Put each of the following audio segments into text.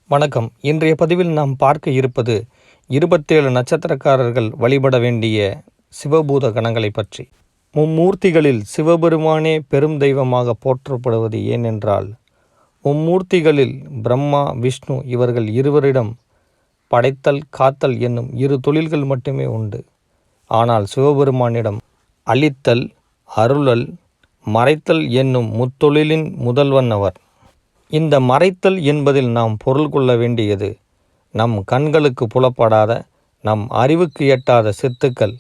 வணக்கம். இன்றைய பதிவில் நாம் பார்க்க இருப்பது 27 நட்சத்திரக்காரர்கள் வழிபட வேண்டிய சிவபூத கணங்களை பற்றி. மும்மூர்த்திகளில் சிவபெருமானே பெரும் தெய்வமாக போற்றப்படுவது ஏனென்றால், மும்மூர்த்திகளில் பிரம்மா, விஷ்ணு இவர்கள் இருவரிடம் படைத்தல், காத்தல் என்னும் 2 தொழில்கள் மட்டுமே உண்டு. ஆனால் சிவபெருமானிடம் அளித்தல், அருளல், மறைத்தல் என்னும் முத்தொழிலின் முதல்வன் அவர். இந்த மறைத்தல் என்பதில் நாம் பொருள் கொள்ள வேண்டியது நம் கண்களுக்கு புலப்படாத, நம் அறிவுக்கு எட்டாத சித்துக்கள்.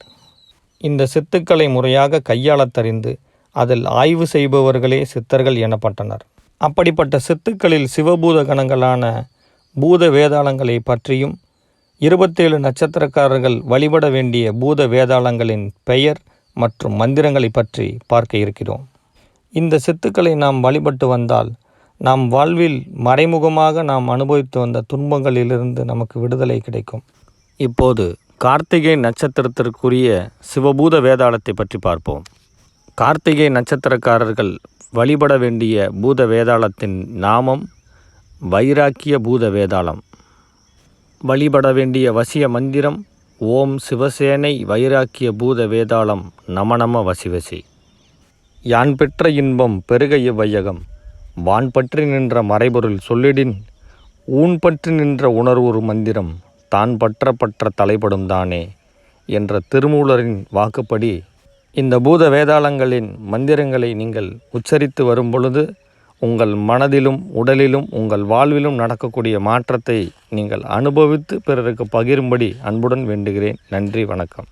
இந்த சித்துக்களை முறையாக கையாளத் தெரிந்து அதில் ஆய்வு செய்பவர்களே சித்தர்கள் எனப்பட்டனர். அப்படிப்பட்ட சித்துக்களில் சிவபூத கணங்களான பூத வேதாளங்களை பற்றியும் 27 நட்சத்திரக்காரர்கள் வழிபட வேண்டிய பூத வேதாளங்களின் பெயர் மற்றும் மந்திரங்களை பற்றி பார்க்க இருக்கிறோம். இந்த சித்துக்களை நாம் வழிபட்டு வந்தால் நாம் வாழ்வில் மறைமுகமாக நாம் அனுபவித்து வந்த துன்பங்களிலிருந்து நமக்கு விடுதலை கிடைக்கும். இப்போது கார்த்திகை நட்சத்திரத்திற்குரிய சிவபூத வேதாளத்தை பற்றி பார்ப்போம். கார்த்திகை நட்சத்திரக்காரர்கள் வழிபட வேண்டிய பூத வேதாளத்தின் நாமம் வைராக்கிய பூத வேதாளம். வழிபட வேண்டிய வசிய மந்திரம் ஓம் சிவசேனை வைராக்கிய பூத வேதாளம் நம வசிவசி. யான் பெற்ற இன்பம் பெருக இவ்வையகம், வான் பற்றி நின்ற மறைபொருள் சொல்லிடின், ஊன் பற்றி நின்ற உணர்வுறு மந்திரம் தான் பற்ற தலைப்படும் தானே என்ற திருமூலரின் வாக்குப்படி இந்த பூத வேதாளங்களின் மந்திரங்களை நீங்கள் உச்சரித்து வரும் பொழுது உங்கள் மனதிலும் உடலிலும் உங்கள் வாழ்விலும் நடக்கக்கூடிய மாற்றத்தை நீங்கள் அனுபவித்து பிறருக்கு பகிரும்படி அன்புடன் வேண்டுகிறேன். நன்றி, வணக்கம்.